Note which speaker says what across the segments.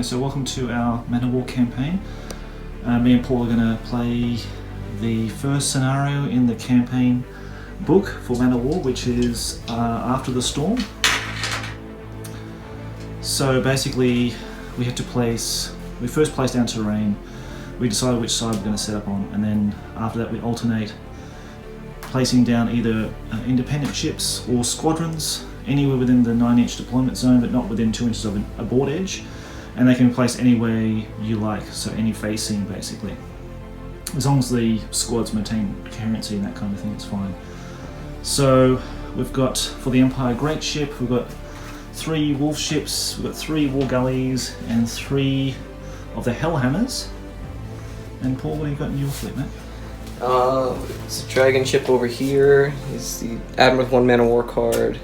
Speaker 1: So welcome to our Man of War campaign. Me and Paul are going to play the first scenario in the campaign book for Man of War, which is After the Storm. So basically we had to we first placed down terrain, we decided which side we're going to set up on, and then after that we alternate placing down either independent ships or squadrons anywhere within the 9-inch deployment zone, but not within 2 inches of a board edge. And they can be placed any way you like, so any facing basically. As long as the squads maintain coherency and that kind of thing, it's fine. So we've got, for the Empire Great Ship, we've got 3 Wolf ships, we've got 3 War Galleys, and 3 of the Hellhammers. And Paul, what have you got in your fleet, mate?
Speaker 2: It's a dragon ship over here. It's the Admiral with 1 Man of War card.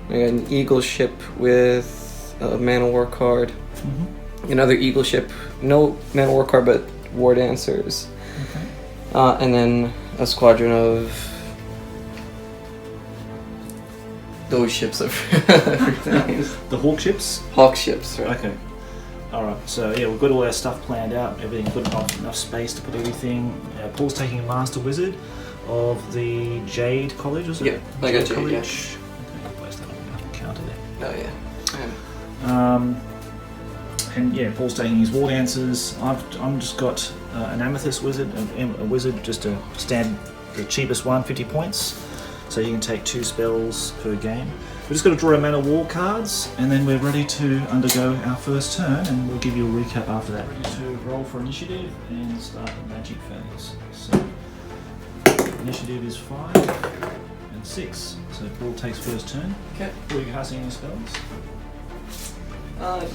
Speaker 2: We got an Eagle ship with a Man of War card. Mm-hmm. Another Eagle ship, no Man of War card, but War Dancers. Okay. And then a squadron of those ships of
Speaker 1: the Hawk ships?
Speaker 2: Hawk ships, right.
Speaker 1: Okay. Alright, so yeah, we've got all our stuff planned out, everything's got enough space to put everything. Paul's taking a Master Wizard of the Jade College, was it?
Speaker 2: Yeah, I got Jade,
Speaker 1: College.
Speaker 2: yeah.
Speaker 1: Okay, place that on the counter there.
Speaker 2: Oh yeah.
Speaker 1: And yeah, Paul's taking his War Dancers. I'm just got an Amethyst Wizard, a Wizard, just a the cheapest one, 50 points. So you can take 2 spells per game. We've just got to draw a Man of War cards, and then we're ready to undergo our first turn, and we'll give you a recap after that. Ready to roll for initiative and start the magic phase. So initiative is 5 and 6. So Paul takes first turn.
Speaker 2: Okay.
Speaker 1: Paul, you casting any spells?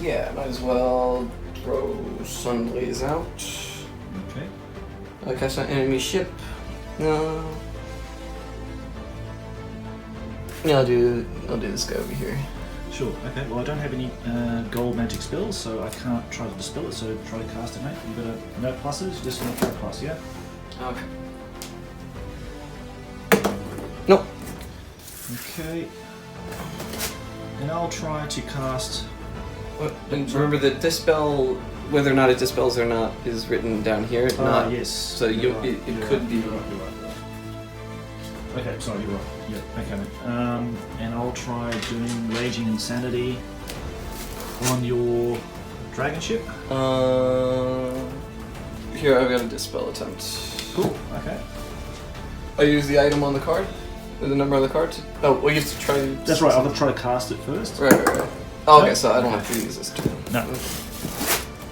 Speaker 2: Yeah, might as well throw Sunblaze out.
Speaker 1: Okay.
Speaker 2: Cast an enemy ship. No. Yeah, I'll do this guy over here.
Speaker 1: Sure. Okay. Well, I don't have any gold magic spells, so I can't try to dispel it. So try to cast it, mate. You've got no pluses. Just no plus, yeah.
Speaker 2: Okay. Nope.
Speaker 1: Okay. And I'll try to cast.
Speaker 2: And remember that dispel, whether or not it dispels or not, is written down here. Not,
Speaker 1: yes.
Speaker 2: So it could be.
Speaker 1: You're right. Okay, sorry, you're right. Yeah, okay. And I'll try doing Raging Insanity on your dragon ship.
Speaker 2: Here, I've got a dispel attempt.
Speaker 1: Cool, okay.
Speaker 2: I use the item on the card? The number on the card? Oh, well, you have to try.
Speaker 1: That's right, I'll try to cast it first.
Speaker 2: Right. Oh, okay, so I don't have to use this turn.
Speaker 1: No.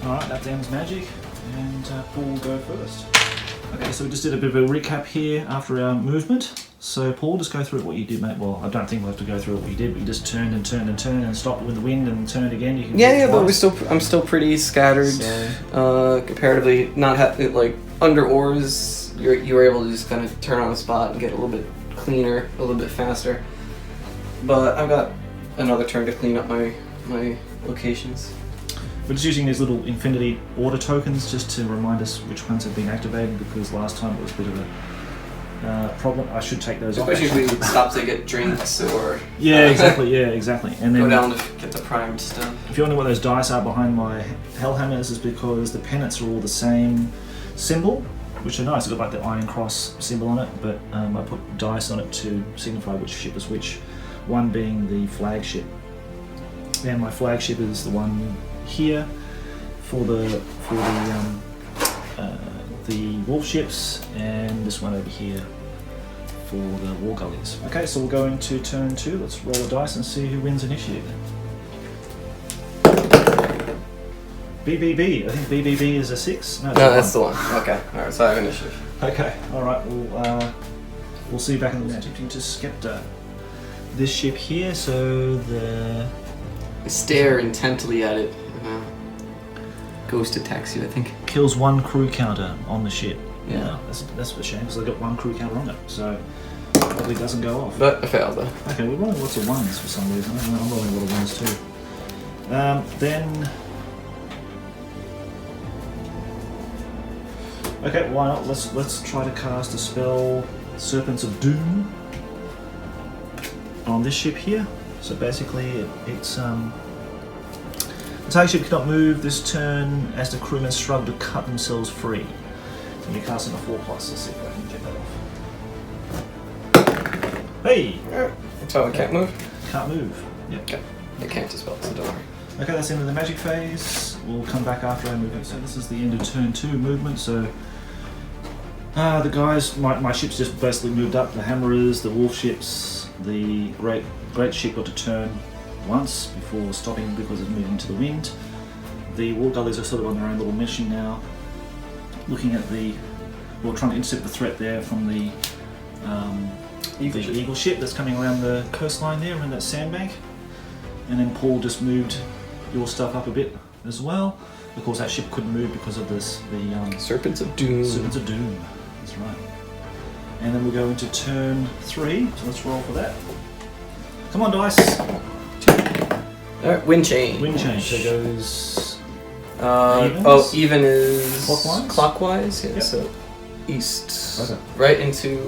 Speaker 1: Alright, that ends magic, and Paul will go first. Okay, so we just did a bit of a recap here after our movement. So Paul, just go through what you did, mate. Well, I don't think we'll have to go through what you did, but you just turned and stopped with the wind and turned again. You can
Speaker 2: but I'm still pretty scattered. So. Comparatively, not like under oars, you were able to just kind of turn on the spot and get a little bit cleaner, a little bit faster. But I've got another turn to clean up my locations.
Speaker 1: We're just using these little Infinity order tokens just to remind us which ones have been activated, because last time it was a bit of a problem. I should take those off.
Speaker 2: Especially if we stop to get drinks or...
Speaker 1: Yeah, exactly. And then
Speaker 2: go down to get the primed stuff.
Speaker 1: If you wonder what those dice are behind my Hellhammers, is because the pennants are all the same symbol, which are nice. It's got like the Iron Cross symbol on it, but I put dice on it to signify which ship is which, one being the flagship. And my flagship is the one here for the wolf ships, and this one over here for the War Galleys. Okay, so we'll go into turn 2. Let's roll a dice and see who wins initiative. BBB. I think BBB is a 6.
Speaker 2: No, that's the one. Okay. All right. So I have initiative.
Speaker 1: Okay. All right. We'll see you back in the attempting to Skepta. This ship here. So
Speaker 2: I stare intently at it. Ghost attacks you, I think.
Speaker 1: Kills 1 crew counter on the ship.
Speaker 2: Yeah.
Speaker 1: That's a shame, because I got 1 crew counter on it, so probably doesn't go off.
Speaker 2: But I failed though.
Speaker 1: Okay, we're rolling lots of 1s for some reason. I'm rolling a lot of 1s too. Then Okay, why not? Let's try to cast a spell, Serpents of Doom, on this ship here. So basically, it's the target ship cannot move this turn as the crewmen struggle to cut themselves free. So you're casting a 4+. Let's see if I can get that off. Hey!
Speaker 2: So I can't move?
Speaker 1: Can't move. Yep.
Speaker 2: Okay. I can't dispel, so don't worry.
Speaker 1: Okay, that's the end of the magic phase. We'll come back after our movement. So this is the end of turn 2 movement. So the guys, my ships just basically moved up. The hammerers, the wolf ships, the great ship got to turn once before stopping because of moving to the wind. The War Galleys are sort of on their own little mission now, looking at trying to intercept the threat there from the Eagle ship that's coming around the coastline there, around that sandbank. And then Paul just moved your stuff up a bit as well. Of course, that ship couldn't move because of the
Speaker 2: Serpents of Doom.
Speaker 1: Serpents of Doom. That's right. And then we'll go into turn 3. So let's roll for that. Come on, dice.
Speaker 2: Alright, wind change.
Speaker 1: Wind change. So it goes.
Speaker 2: Even is
Speaker 1: Clockwise?
Speaker 2: Clockwise, yeah.
Speaker 1: Yep.
Speaker 2: So east.
Speaker 1: Okay.
Speaker 2: Right into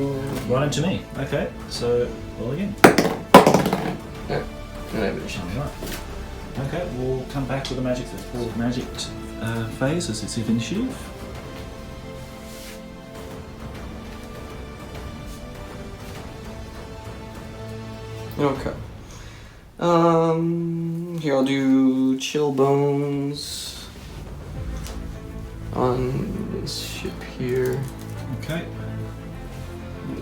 Speaker 1: Me. Okay. So roll again.
Speaker 2: Yeah. And I have initiative.
Speaker 1: Alright. Okay, we'll come back to the magic phase as it's initiative.
Speaker 2: Okay. Here I'll do chill bones on this ship here.
Speaker 1: Okay.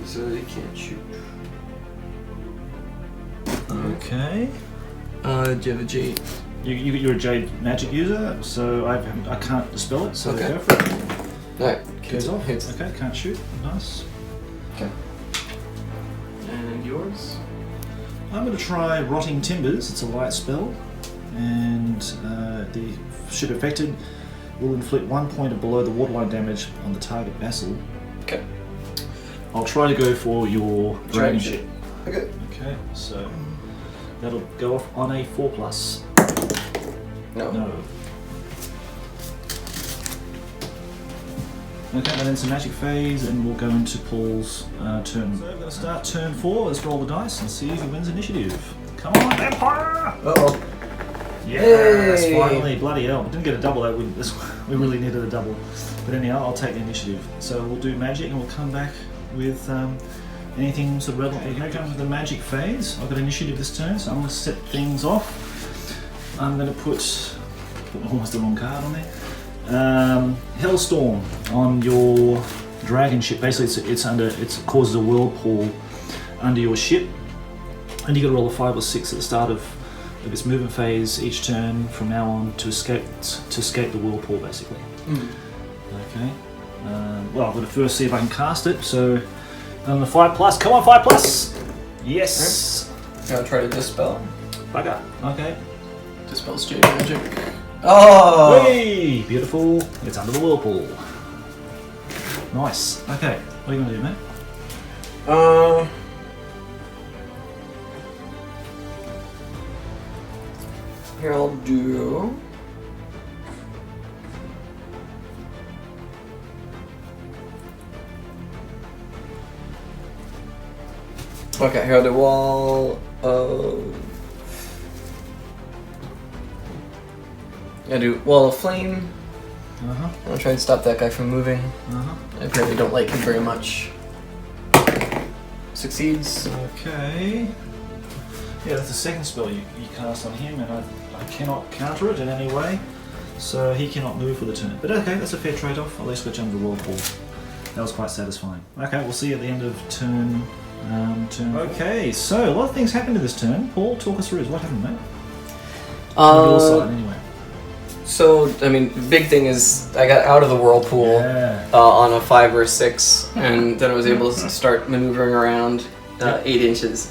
Speaker 2: So they can't shoot.
Speaker 1: Okay.
Speaker 2: Do you have a jade?
Speaker 1: You're a jade magic user, so I can't dispel it. So
Speaker 2: Okay.
Speaker 1: go for it.
Speaker 2: Alright,
Speaker 1: Goes off.
Speaker 2: hits.
Speaker 1: Okay, can't shoot. Nice.
Speaker 2: Okay. And yours?
Speaker 1: I'm going to try Rotting Timbers. It's a light spell, and the ship affected will inflict 1 point of below the waterline damage on the target vessel.
Speaker 2: Okay.
Speaker 1: I'll try to go for your dragon
Speaker 2: ship.
Speaker 1: ship.
Speaker 2: Okay.
Speaker 1: Okay, so that'll go off on a 4+.
Speaker 2: No.
Speaker 1: No. Okay, and then some magic phase, and we'll go into Paul's turn. So we're going to start turn 4. Let's roll the dice and see who wins initiative. Come on, Empire!
Speaker 2: Uh-oh.
Speaker 1: Yes,
Speaker 2: Yay!
Speaker 1: finally, bloody hell. We didn't get a double though, we really needed a double. But anyhow, I'll take the initiative. So we'll do magic and we'll come back with anything sort of relevant. Here comes the magic phase. I've got initiative this turn, so I'm going to set things off. I'm going to put almost the wrong card on there. Hellstorm on your dragon ship. Basically, it causes a whirlpool under your ship, and you got to roll a 5 or 6 at the start of its movement phase each turn from now on to escape the whirlpool, basically. Okay. Well, I've got to first see if I can cast it. So on the 5+, come on, 5+. Yes.
Speaker 2: Right. I'll try to dispel.
Speaker 1: Bugger. Okay.
Speaker 2: Dispels jade magic. Oh!
Speaker 1: Hey, beautiful. It's under the whirlpool. Nice. Okay. What are you going to do, mate?
Speaker 2: Here I'll do. Okay, here I'll do wall of. I do wall of flame. I'll try and stop that guy from moving. I apparently don't like him very much. Succeeds.
Speaker 1: Okay. Yeah, that's the second spell you cast on him, and I cannot counter it in any way, so he cannot move for the turn. But okay, that's a fair trade-off. At least got you under the whirlpool. That was quite satisfying. Okay, we'll see you at the end of turn. Okay, so a lot of things happened in this turn. Paul, talk us through it. What happened, mate? On your side, anyway.
Speaker 2: So, I mean, the big thing is I got out of the whirlpool on a 5 or 6, and then I was able to start maneuvering around 8 inches.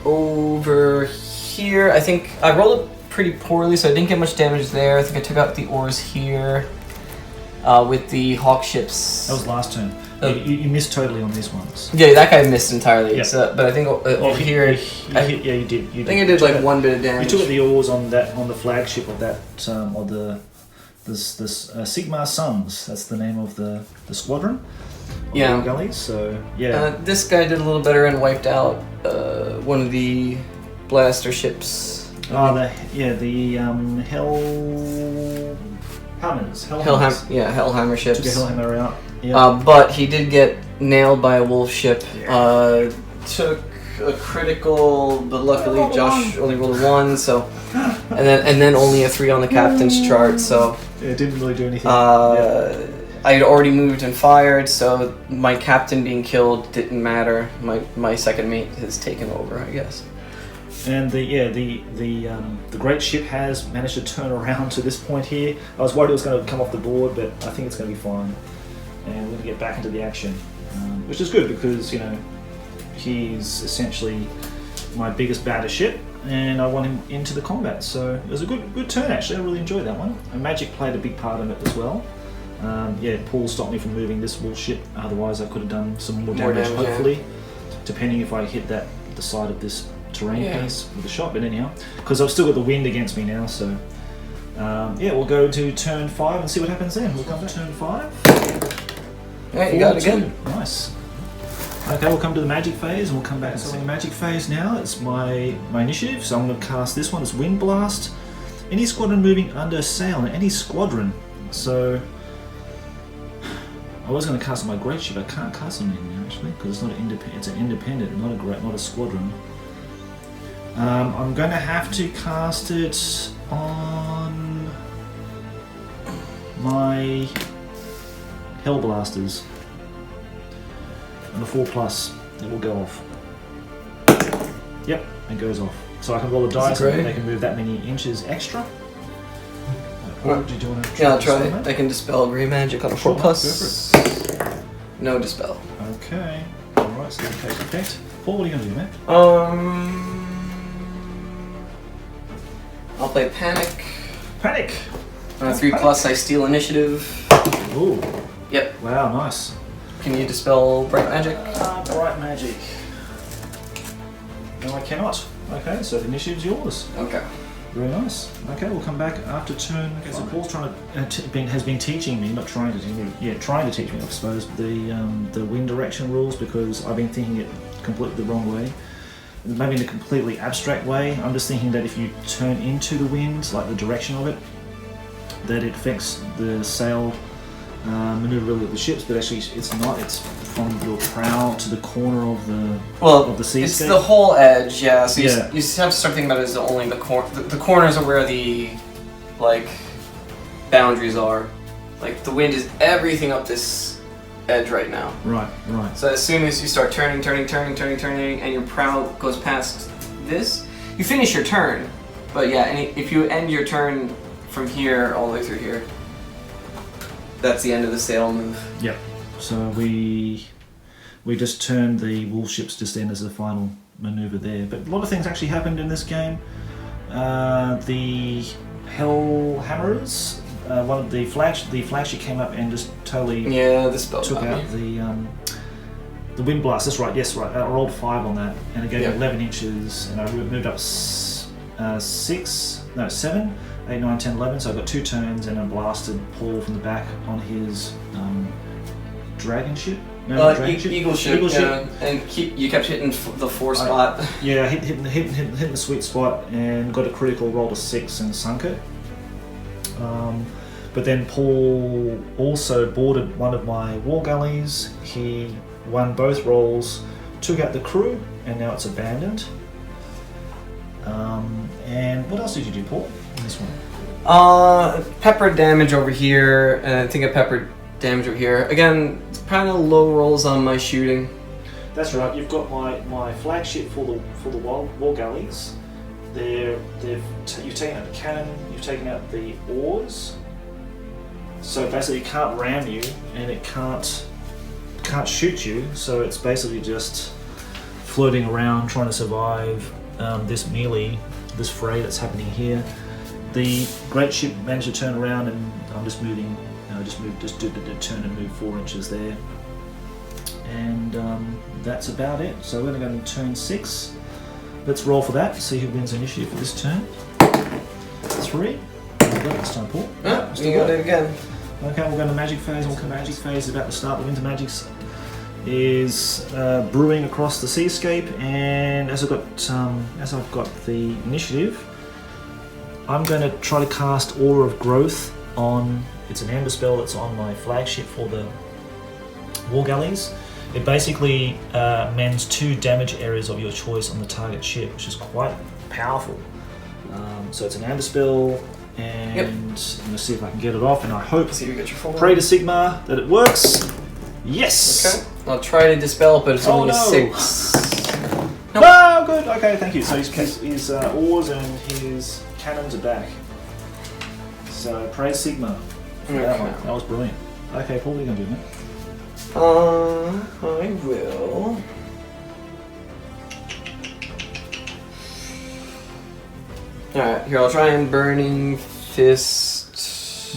Speaker 2: Over here, I think I rolled it pretty poorly, so I didn't get much damage there. I think I took out the oars here with the hawk ships.
Speaker 1: That was last turn. You missed totally on these ones.
Speaker 2: Yeah, that guy missed entirely.
Speaker 1: Yep.
Speaker 2: So, but I think over here,
Speaker 1: you did.
Speaker 2: I think I did like 1 bit of damage.
Speaker 1: You took out the oars on the flagship of that of the this Sigmar Sons. That's the name of the squadron.
Speaker 2: Yeah.
Speaker 1: War Galleys. So yeah.
Speaker 2: This guy did a little better and wiped out one of the blaster ships.
Speaker 1: Oh, the Hell Hammers.
Speaker 2: Hellhammer ships.
Speaker 1: Took a Hellhammer out. Yeah.
Speaker 2: But he did get nailed by a wolf ship.
Speaker 1: Yeah.
Speaker 2: Took a critical, but luckily Josh only rolled a 1. So, and then only a 3 on the captain's chart. So
Speaker 1: yeah, it didn't really do anything.
Speaker 2: I had already moved and fired, so my captain being killed didn't matter. My second mate has taken over, I guess.
Speaker 1: And the great ship has managed to turn around to this point here. I was worried it was going to come off the board, but I think it's going to be fine. And we're going to get back into the action, which is good because, you know, he's essentially my biggest, baddest ship, and I want him into the combat. So it was a good turn, actually. I really enjoyed that one. And magic played a big part in it as well. Paul stopped me from moving this wolf ship. Otherwise, I could have done some more damage, hopefully, depending if I hit the side of this terrain piece with a shot. But anyhow, because I've still got the wind against me now, so we'll go to turn 5 and see what happens then. We'll come to turn 5.
Speaker 2: Yeah, you got it again.
Speaker 1: Nice. Okay, we'll come to the magic phase and we'll come back. So in the magic phase now, it's my initiative, so I'm going to cast this one. It's Wind Blast. Any squadron moving under sail, any squadron. So I was going to cast my great ship. I can't cast on it now, actually, because it's not an independent. It's an independent, not a squadron. I'm going to have to cast it on my Hellblasters. And the 4+, it will go off. Yep, it goes off. So I can roll a dice and they can move that many inches extra. Or did you want to try?
Speaker 2: Yeah, I'll try it. I can dispel grey magic on a 4+. No dispel.
Speaker 1: Okay. Alright, so that takes effect. Paul, what are you going to do, mate?
Speaker 2: I'll play Panic.
Speaker 1: Panic!
Speaker 2: On a 3+, I steal initiative.
Speaker 1: Ooh.
Speaker 2: Yep.
Speaker 1: Wow, nice.
Speaker 2: Can you dispel bright magic?
Speaker 1: Bright magic. No, I cannot. Okay, so the initiative's yours.
Speaker 2: Okay.
Speaker 1: Very nice. Okay, we'll come back after turn. Okay, so Paul's trying to has been teaching me, not trying to teach me. Yeah, trying to teach me, I suppose, the wind direction rules, because I've been thinking it completely the wrong way. Maybe in a completely abstract way. I'm just thinking that if you turn into the wind, like the direction of it, that it affects the sail maneuverability of the ships, but actually it's not. It's from your prow to the corner of the seascape.
Speaker 2: It's the whole edge, yeah. So you have to start thinking about it as only the corners are where the boundaries are. Like the wind is everything up this edge right now.
Speaker 1: Right.
Speaker 2: So as soon as you start turning, and your prow goes past this, you finish your turn. But yeah, if you end your turn from here all the way through here, that's the end of the sail move.
Speaker 1: Yep. So we just turned the wolf ships just in as the final maneuver there. But a lot of things actually happened in this game. The Hellhammers, one of the flagship came up and just totally took out the wind blast. That's right. Yes, right. I rolled 5 on that, and it gave me 11 inches, and I moved up 7. 8, 9, 10, 11, so I got 2 turns and I blasted Paul from the back on his dragon ship? No, dragon ship?
Speaker 2: Eagle ship, and you kept hitting the 4 spot.
Speaker 1: Hitting the sweet spot and got a critical, rolled a 6 and sunk it. But then Paul also boarded one of my War Galleys. He won both rolls, took out the crew, and now it's abandoned. And what else did you do, Paul? This one.
Speaker 2: Pepper damage over here, and I think I peppered damage over here. Again, it's kind of low rolls on my shooting.
Speaker 1: That's right. You've got my flagship for the War Galleys. You've taken out the cannon. You've taken out the oars. So basically, it can't ram you, and it can't shoot you. So it's basically just floating around trying to survive this melee, this fray that's happening here. The great ship managed to turn around, and I'm just moving. Just did the turn and move 4 inches there, and that's about it. So we're going to go to turn 6. Let's roll for that. See who wins initiative for this turn. 3. still got it this time, Paul.
Speaker 2: Yeah, you got it again.
Speaker 1: Okay, we'll go to magic phase. Magic phase is about to start. The winter magic is brewing across the seascape, and as I've got the initiative, I'm going to try to cast Aura of Growth on. It's an amber spell that's on my flagship for the War Galleys. It basically mends 2 damage areas of your choice on the target ship, which is quite powerful. So it's an amber spell, and I'm going to see if I can get it off, and I hope,
Speaker 2: See if you get your full
Speaker 1: pray to Sigma, that it works. Yes!
Speaker 2: Okay. I'll try to dispel, but it's only a 6.
Speaker 1: Nope. No, good. Okay, thank you. So his oars and his cannons are back. So praise Sigma for that one. That was brilliant. Okay, Paul, what are you going to do, mate?
Speaker 2: I will. Alright, here I'll try and Burning Fist.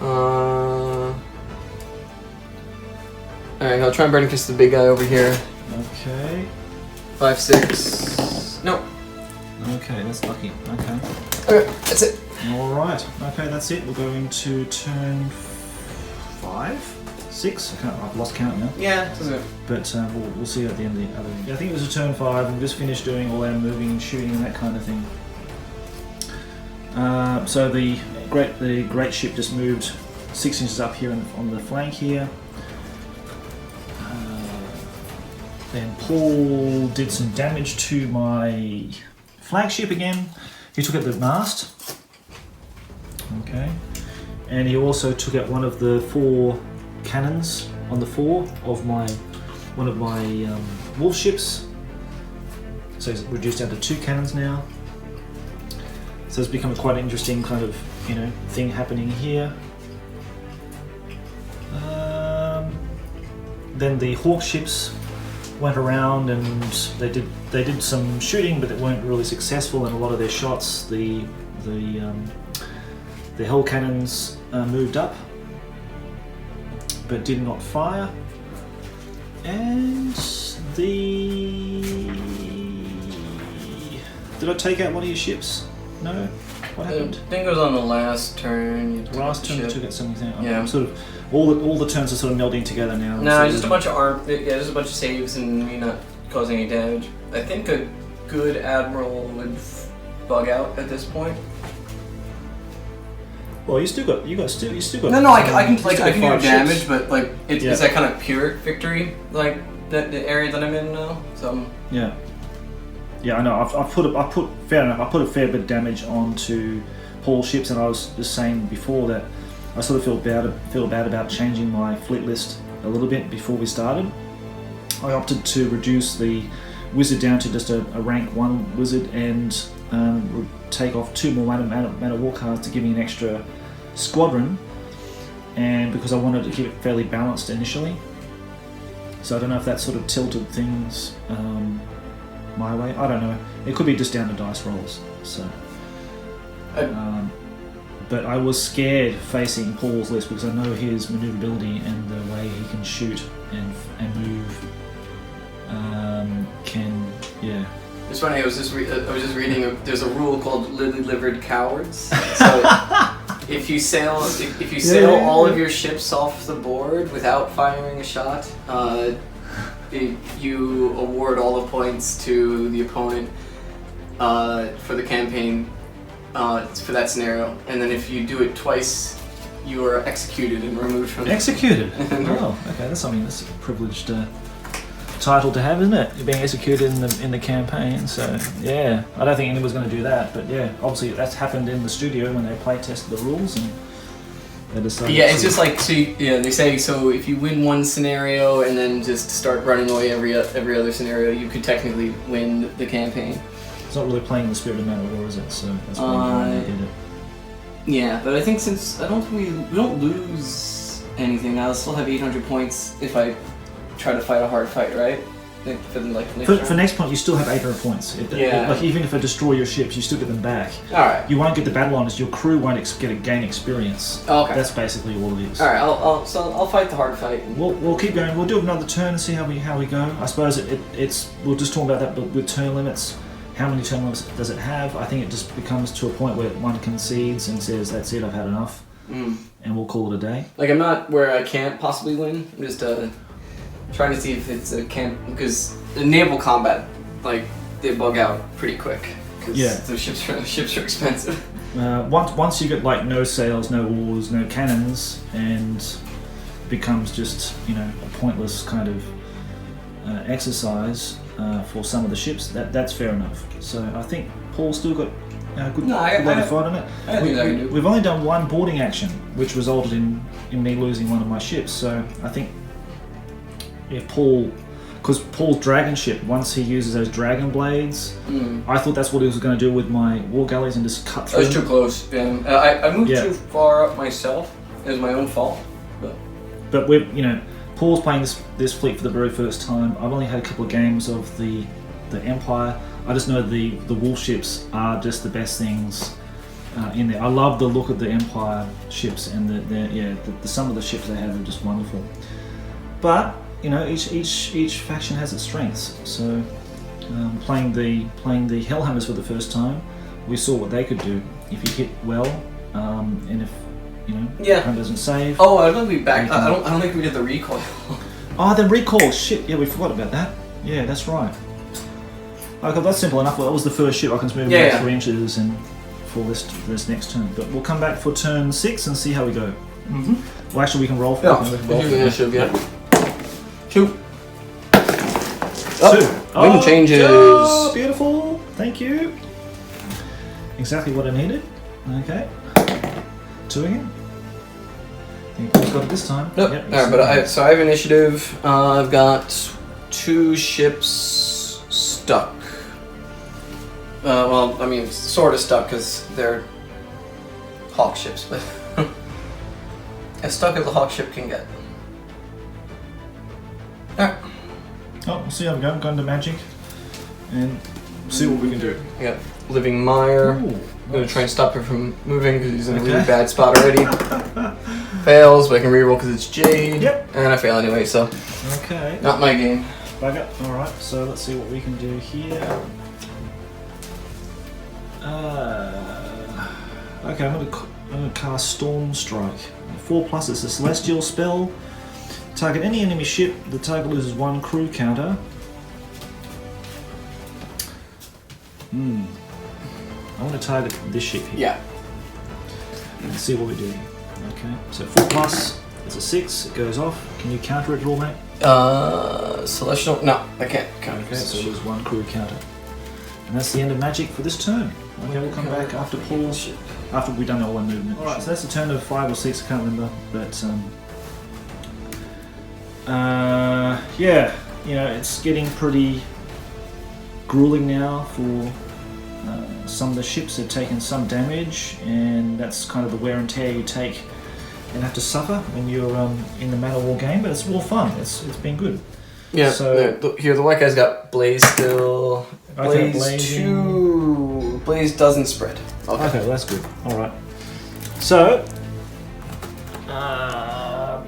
Speaker 2: Alright, I'll try and Burning Fist the big guy over here.
Speaker 1: Okay.
Speaker 2: 5, 6. Nope.
Speaker 1: Okay, that's lucky. Okay.
Speaker 2: Okay, that's it.
Speaker 1: Alright. Okay, that's it. We'll go into turn 5? 6? I've lost count now.
Speaker 2: Yeah, that's it.
Speaker 1: But we'll see at the end of the other. I think it was a turn 5, and we just finished doing all our moving and shooting and that kind of thing. So the great ship just moved 6 inches up here on the flank here. Then Paul did some damage to my flagship again. He took out the mast. Okay. And he also took out one of the 4 cannons on the fore of one of my wolf ships. So it's reduced down to 2 cannons now. So it's become a quite interesting kind of thing happening here. Then the hawk ships went around and they did some shooting, but they weren't really successful in a lot of their shots. The hull cannons moved up, but did not fire. And did I take out one of your ships? No. What happened?
Speaker 2: I think it was on the last turn.
Speaker 1: Last turn, I took out something.
Speaker 2: Yeah.
Speaker 1: I'm sort of all the turns are sort of melding together now.
Speaker 2: No, just a bunch of just a bunch of saves and me not causing any damage. I think a good admiral would bug out at this point.
Speaker 1: Well, you still got.
Speaker 2: No, I can do damage, but like it's that kind of pure victory, like the area that I'm in now. So
Speaker 1: yeah, I know. I put fair enough. I put a fair bit of damage onto Paul's ships, and I was just saying before that I sort of feel bad about changing my fleet list a little bit before we started. I opted to reduce the wizard down to just a rank 1 wizard and take off 2 more man of war cards to give me an extra squadron, and because I wanted to keep it fairly balanced initially. So I don't know if that sort of tilted things my way. I don't know. It could be just down to dice rolls. So, but I was scared facing Paul's list because I know his maneuverability and the way he can shoot and move.
Speaker 2: It's funny. I was just reading. There's a rule called lily-livered cowards. So if you sail all of your ships off the board without firing a shot, you award all the points to the opponent for the campaign for that scenario. And then if you do it twice, you are executed and removed from.
Speaker 1: Executed. Oh, okay. That's a privileged title to have, isn't it? You're being executed in the campaign. So yeah, I don't think anyone's going to do that. But yeah, obviously that's happened in the studio when they play tested the rules and they decided.
Speaker 2: Yeah, it's just like they say so. If you win one scenario and then just start running away every other scenario, you could technically win the campaign.
Speaker 1: It's not really playing the spirit of Man of War, is it? So that's why they did it.
Speaker 2: Yeah, but I think since we don't lose anything, I'll still have 800 points if I try to fight a hard fight, right?
Speaker 1: For next point, you still have 800 points. Like even if I destroy your ships, you still get them back.
Speaker 2: All right.
Speaker 1: You won't get the battle honors. Your crew won't gain experience.
Speaker 2: Okay.
Speaker 1: That's basically all it is.
Speaker 2: All right. I'll fight the hard fight.
Speaker 1: We'll keep going. We'll do another turn and see how we go. I suppose we'll just talk about that, but with turn limits, how many turn limits does it have? I think it just becomes to a point where one concedes and says, "That's it, I've had enough," and we'll call it a day.
Speaker 2: Like, I'm not where I can't possibly win. I'm just trying to see if it's a because the naval combat, like, they bug out pretty quick. Because the ships are expensive.
Speaker 1: Once you get like no sails, no oars, no cannons, and it becomes just a pointless kind of exercise for some of the ships. That's fair enough. So I think Paul's still got good line of fight on it.
Speaker 2: I think I can do.
Speaker 1: We've only done one boarding action, which resulted in me losing one of my ships. So I think if because Paul's dragon ship, once he uses those dragon blades, I thought that's what he was going to do with my war galleys and just cut through.
Speaker 2: I was too close. Yeah. I moved too far up myself. It was my own fault.
Speaker 1: But we're Paul's playing this fleet for the very first time. I've only had a couple of games of the Empire. I just know the wolf ships are just the best things in there. I love the look of the Empire ships, and the some of the ships they have are just wonderful. But each faction has its strengths. So playing the Hellhammers for the first time, we saw what they could do if you hit well, and if one doesn't save.
Speaker 2: Oh, I don't think we back. I don't think we did the recoil.
Speaker 1: Oh, the recoil! Shit, yeah, we forgot about that. Yeah, that's right. Okay, that's simple enough. Well, that was the first ship. I can move back 3 inches and for this next turn. But we'll come back for turn 6 and see how we go. Well, actually, we can roll for it.
Speaker 2: Shoot.
Speaker 1: Wind
Speaker 2: changes.
Speaker 1: Oh, beautiful. Thank you. Exactly what I needed. Okay. 2 again. I think we've got it this time.
Speaker 2: Nope.
Speaker 1: Yep,
Speaker 2: Alright, but I have initiative. I've got 2 ships stuck. Well, I mean, sort of stuck because they're hawk ships, but as stuck as a hawk ship can get. Alright.
Speaker 1: Oh, we'll see how we go. Go into magic and see what we can do.
Speaker 2: I got Living Mire.
Speaker 1: Ooh,
Speaker 2: I'm going to try and stop him from moving because he's in a really bad spot already. Fails, but I can reroll because it's Jade.
Speaker 1: Yep.
Speaker 2: And I fail anyway, so.
Speaker 1: Okay.
Speaker 2: Not my game.
Speaker 1: Bugger. Alright, so let's see what we can do here. Okay, I'm going to cast Storm Strike. 4+, it's a celestial spell. Target any enemy ship, the target loses 1 crew counter. I want to target this ship here.
Speaker 2: Yeah.
Speaker 1: And see what we do. Okay, so 4+, it's a 6, it goes off. Can you counter it at all, mate?
Speaker 2: Celestial? No, I can't counter.
Speaker 1: Okay, so lose 1 crew counter. And that's the end of magic for this turn. Okay, we'll come back after Paul, after we've done all our movement. Alright, so that's a turn of 5 or 6, I can't remember, but yeah, it's getting pretty grueling now for some of the ships have taken some damage, and that's kind of the wear and tear you take and have to suffer when you're in the Man of War game, but it's more fun. It's been good.
Speaker 2: Yeah,
Speaker 1: so
Speaker 2: here the white guy's got Blaze still. Blaze 2. Blaze doesn't spread.
Speaker 1: Okay, well, that's good. Alright. So,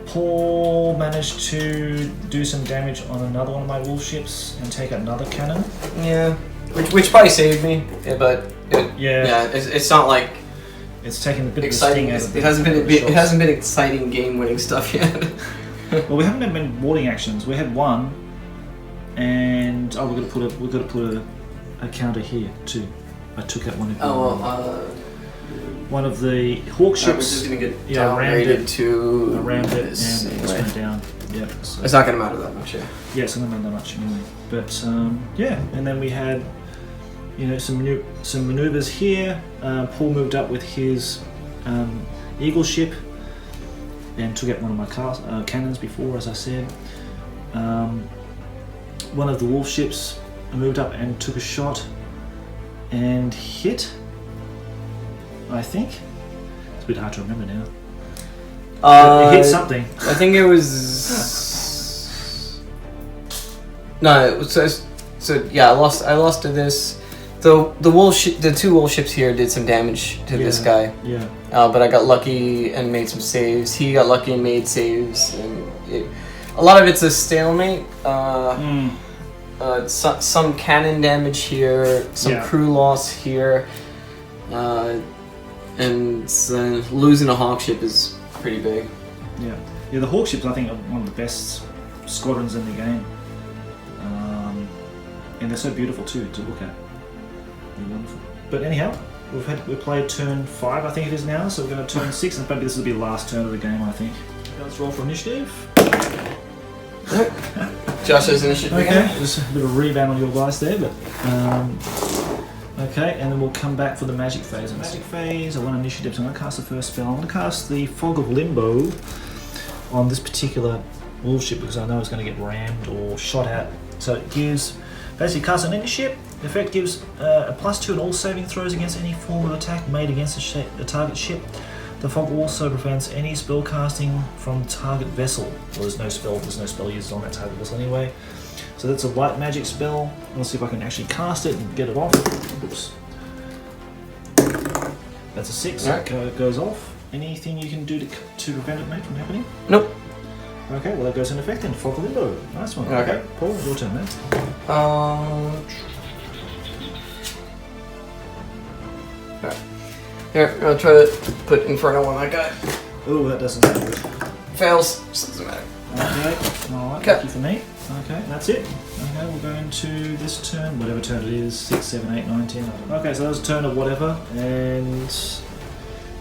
Speaker 1: Paul managed to do some damage on another one of my wolf ships and take out another cannon.
Speaker 2: Yeah. Which probably saved me, but it's not like
Speaker 1: it's taken a bit
Speaker 2: exciting.
Speaker 1: Of the sting
Speaker 2: out of it hasn't been exciting game-winning stuff yet.
Speaker 1: Well, we haven't had many boarding actions. We had one, and we're gonna put a counter here too. I took out one of one of the hawk ships.
Speaker 2: We're just gonna get
Speaker 1: rammed it
Speaker 2: to
Speaker 1: rammed it and it's went down. Yep. So.
Speaker 2: It's not gonna matter that much, yeah.
Speaker 1: Yeah, it's not gonna matter that much anyway. But yeah, and then we had some maneuvers here. Paul moved up with his eagle ship and took out one of my cannons before, as I said. One of the wolf ships moved up and took a shot and hit, I think. It's a bit hard to remember now. It hit something.
Speaker 2: I think it was... No, so yeah, I lost to this. The 2 wolf ships here did some damage to this guy.
Speaker 1: Yeah.
Speaker 2: But I got lucky and made some saves. He got lucky and made saves. And a lot of it's a stalemate. some cannon damage here, some crew loss here, and losing a hawk ship is pretty big.
Speaker 1: Yeah, the hawk ships I think are one of the best squadrons in the game, and they're so beautiful too to look at. They're wonderful. But anyhow, we played turn 5, I think it is now. So we're going to turn 6, and maybe this will be the last turn of the game, I think. Let's roll for initiative.
Speaker 2: Josh has initiative.
Speaker 1: Okay, just a bit of rebound on your dice there, but okay, and then we'll come back for the magic phase. In magic phase, I want initiative, so I'm going to cast the first spell. I'm going to cast the Fog of Limbo on this particular wolf ship because I know it's going to get rammed or shot at. So it gives, basically cast an initiative. The effect gives a +2 in all saving throws against any form of attack made against the target ship. The fog also prevents any spell casting from target vessel. Well, there's no spell used on that target vessel anyway. So that's a white magic spell. Let's see if I can actually cast it and get it off. Oops. That's a 6.
Speaker 2: Right.
Speaker 1: It goes off. Anything you can do to prevent it, mate, from happening?
Speaker 2: Nope.
Speaker 1: Okay, well that goes in effect then. Fog of Limbo. Nice one.
Speaker 2: Okay.
Speaker 1: Paul, your turn, mate.
Speaker 2: Here, I'll try to put Inferno on that guy.
Speaker 1: Oh, that doesn't sound good.
Speaker 2: Fails. Doesn't matter.
Speaker 1: Okay, alright, lucky for me. Okay, that's it. Okay, we'll go into this turn, whatever turn it is, 6, 7, 8, 9, 10. Okay, so that was a turn of whatever, and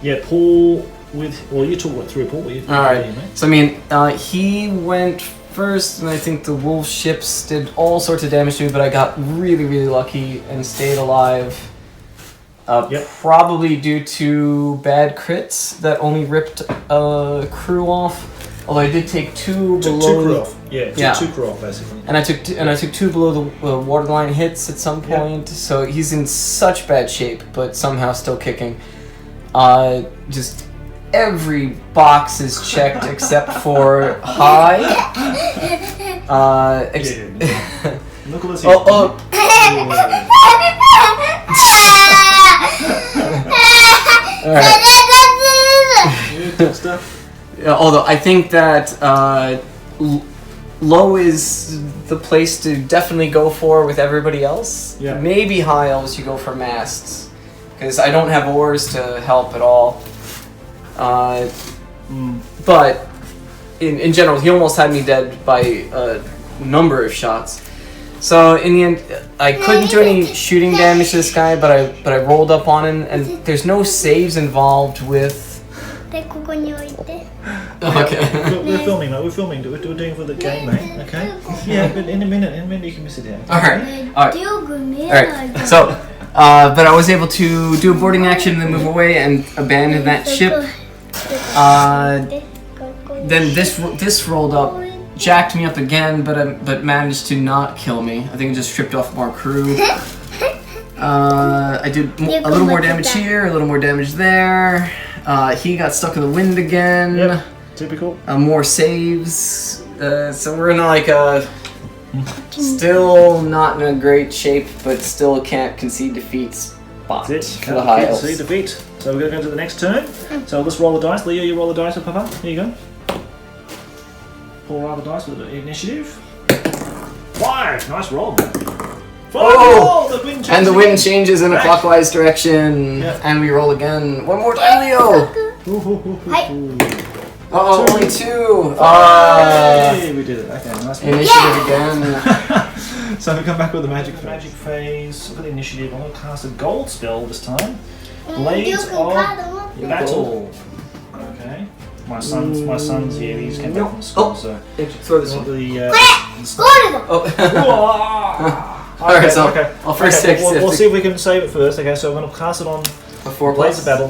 Speaker 1: yeah, Paul you talk it through, Paul.
Speaker 2: Alright, so I mean, he went first, and I think the wolf ships did all sorts of damage to me, but I got really, really lucky and stayed alive. Probably due to bad crits that only ripped a crew off. Although I did take 2 below.
Speaker 1: 2 crew off. Yeah, 2 crew off basically.
Speaker 2: And I took 2 below the waterline hits at some point. So he's in such bad shape, but somehow still kicking. Just every box is checked except for high.
Speaker 1: Look at this.
Speaker 2: Although I think that low is the place to definitely go for with everybody else.
Speaker 1: Yeah.
Speaker 2: Maybe high elves you go for masts, because I don't have oars to help at all. But in general, he almost had me dead by a number of shots. So in the end, I couldn't do any shooting damage to this guy, but I rolled up on him, and there's no saves involved with. Okay.
Speaker 1: We're filming, mate. We're filming. We're doing it for the game, mate. Okay. Yeah, but in a minute you can miss it down.
Speaker 2: All right. So, but I was able to do a boarding action, then move away and abandon that ship. Then this rolled up. Jacked me up again, but managed to not kill me. I think it just stripped off more crew. I did a little more damage here, a little more damage there. He got stuck in the wind again.
Speaker 1: Yep, typical.
Speaker 2: More saves. So we're in like a still not in a great shape, but still can't concede defeat spot for the High Elves.
Speaker 1: Concede defeat. So we're going to go to the next turn. So let's roll the dice. Leo, you roll the dice, Papa. Here you go. Pull roll the dice with the initiative. 5! Nice roll. 5!
Speaker 2: Oh!
Speaker 1: The wind
Speaker 2: and the wind changes in a clockwise direction. Yep. And we roll again. One more time, Leo! Uh-oh, only 2!
Speaker 1: Hey, we did it. Okay, nice one.
Speaker 2: Initiative again.
Speaker 1: So we come back with the magic phase. Look at the initiative. I'm going to cast a gold spell this time. Blades of Battle. Okay. My son's here. He just came back from school, so
Speaker 2: throw this one. Alright, so I'll first
Speaker 1: we'll see if we can save it first. Okay, so I'm going to cast it on
Speaker 2: a 4+.
Speaker 1: Blades of Battle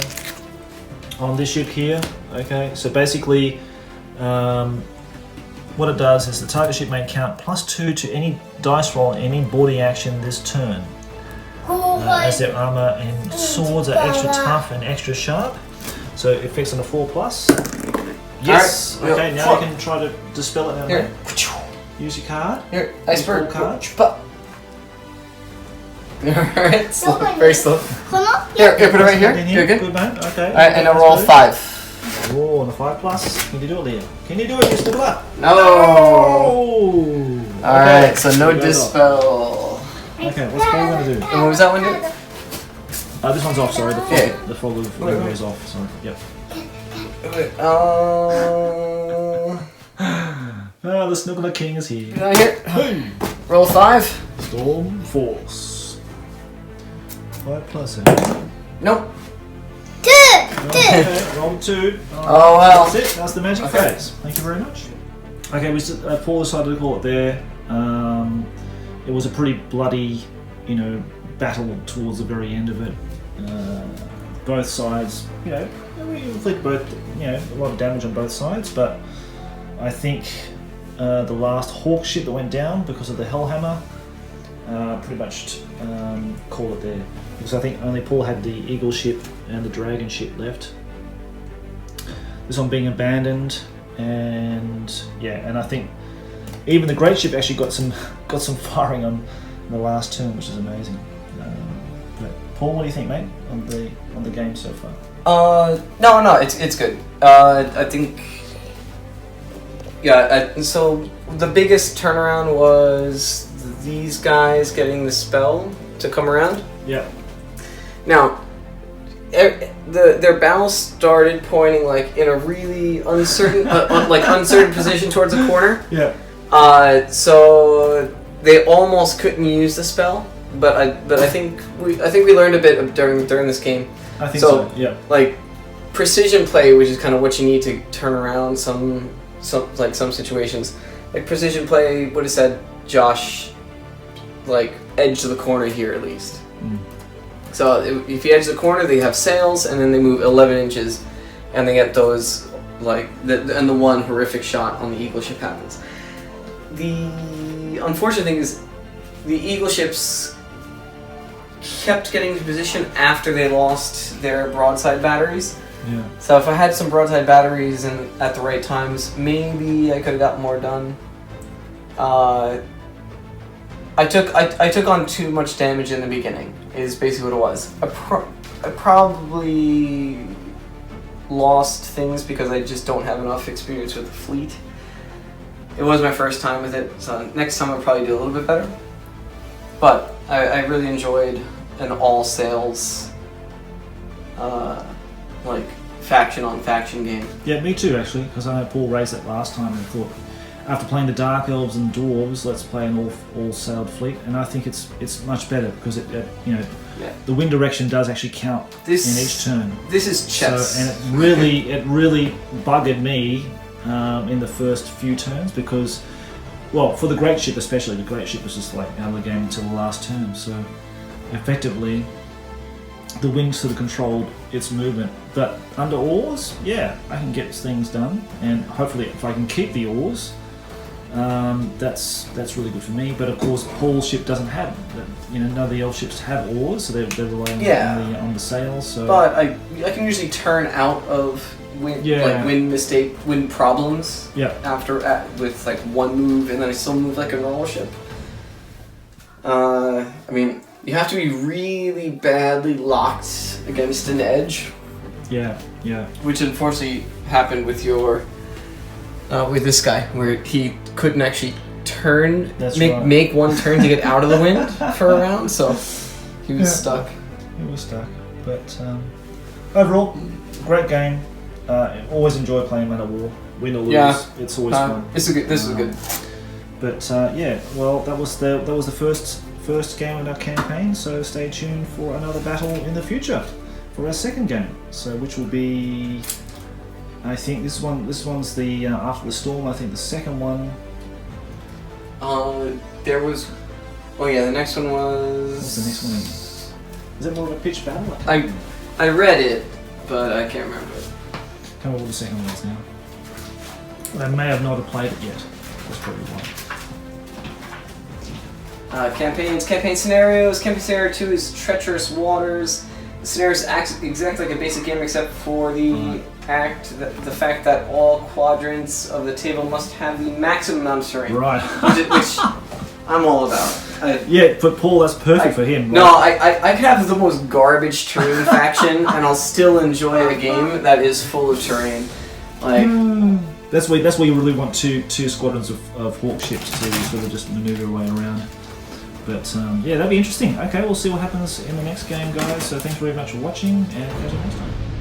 Speaker 1: on this ship here. Okay, so basically, what it does is the target ship may count +2 to any dice roll, any boarding action this turn. As their armor and swords are extra tough and extra sharp. So it affects on a 4+. Yes. Right. Okay. Now you can try to dispel it. Now. Here. Use your card.
Speaker 2: Here. Iceberg
Speaker 1: card.
Speaker 2: Alright. Slow. Very slow. Here. Put it right here. You're good.
Speaker 1: Good man. Okay.
Speaker 2: Alright, and I'll roll 5.
Speaker 1: Oh, on a 5+. Can you do it, Leo? Can you do it? Just look it up.
Speaker 2: No. Alright, so no
Speaker 1: It goes off.
Speaker 2: dispel.
Speaker 1: Okay, what's Paul going to do?
Speaker 2: And what was that one do?
Speaker 1: This one's off, sorry. The fog of
Speaker 2: Wait.
Speaker 1: war is off, sorry. Yep. The Snookler King is here.
Speaker 2: Can I hit? Roll 5.
Speaker 1: Storm Force. 5 plus 8.
Speaker 2: Nope.
Speaker 1: Okay, roll 2.
Speaker 2: Oh, well.
Speaker 1: That's it, that's the magic phase. Thank you very much. Okay, Paul decided to call it there. It was a pretty bloody, battle towards the very end of it. Both sides, we inflict a lot of damage on both sides, but I think the last Hawk ship that went down because of the Hellhammer pretty much called it there. Because I think only Paul had the Eagle ship and the Dragon ship left. This one being abandoned, and I think even the Great ship actually got some firing on the last turn, which is amazing. But Paul, what do you think, mate, on the game so far?
Speaker 2: No, it's good. I think, so the biggest turnaround was these guys getting the spell to come around.
Speaker 1: Yeah.
Speaker 2: Now, their bow started pointing like in a really uncertain, uncertain position towards the corner.
Speaker 1: Yeah.
Speaker 2: So they almost couldn't use the spell, but I think we learned a bit during this game.
Speaker 1: I think so. Yeah.
Speaker 2: Like precision play, which is kind of what you need to turn around some situations. Like precision play would have said Josh, like edge to the corner here at least.
Speaker 1: Mm.
Speaker 2: So if you edge the corner, they have sails, and then they move 11 inches, and they get those and the one horrific shot on the Eagle ship happens. The unfortunate thing is, the Eagle ships kept getting into position after they lost their broadside batteries.
Speaker 1: Yeah.
Speaker 2: So if I had some broadside batteries and at the right times, maybe I could have got more done. I took on too much damage in the beginning, is basically what it was. I probably lost things because I just don't have enough experience with the fleet. It was my first time with it, so next time I'll probably do a little bit better. But I really enjoyed an all sails, faction on faction game.
Speaker 1: Yeah, me too actually, because I know Paul raised that last time and thought, after playing the Dark Elves and Dwarves, let's play an all-sailed fleet, and I think it's much better because the wind direction does actually count in each turn.
Speaker 2: This is chess.
Speaker 1: So, and it really buggered me in the first few turns because, well, for the Great Ship especially, the Great Ship was just like out of the game until the last turn. So effectively, the wind sort of controlled its movement. But under oars, yeah, I can get things done, and hopefully, if I can keep the oars. That's really good for me, but of course Paul's ship doesn't have, none of the elf ships have oars, so they're relying on the sails. So.
Speaker 2: But I can usually turn out of wind problems.
Speaker 1: Yeah.
Speaker 2: With like one move, and then I still move like a normal ship. I mean, you have to be really badly locked against an edge.
Speaker 1: Yeah. Yeah.
Speaker 2: Which unfortunately happened with your. With this guy, where he couldn't actually turn, make one turn to get out of the wind for a round, so he was stuck.
Speaker 1: He was stuck, but overall, great game. Always enjoy playing Man of War, win or lose. It's always fun.
Speaker 2: This is good.
Speaker 1: But well, that was the first game in our campaign. So stay tuned for another battle in the future for our second game. So which will be. I think this one's the After the Storm. I think the second one.
Speaker 2: There was. Oh yeah, the next one was.
Speaker 1: What's the next one? Is it more of a pitched battle?
Speaker 2: I read it, but I can't remember it.
Speaker 1: Can't remember what the second one is now. They may have not have played it yet. That's probably why.
Speaker 2: Campaign scenarios. Campaign scenario 2 is Treacherous Waters. The scenarios act exactly like a basic game, except for the the fact that all quadrants of the table must have the maximum amount of terrain.
Speaker 1: Right.
Speaker 2: which I'm all about.
Speaker 1: Yeah, but Paul, that's perfect for him. Right?
Speaker 2: No, I could have the most garbage terrain faction, and I'll still enjoy a game that is full of terrain. Like
Speaker 1: that's where you really want two squadrons of hawk ships to sort of just maneuver away around. But yeah, that'd be interesting. Okay, we'll see what happens in the next game, guys. So thanks very much for watching, and catch you next time.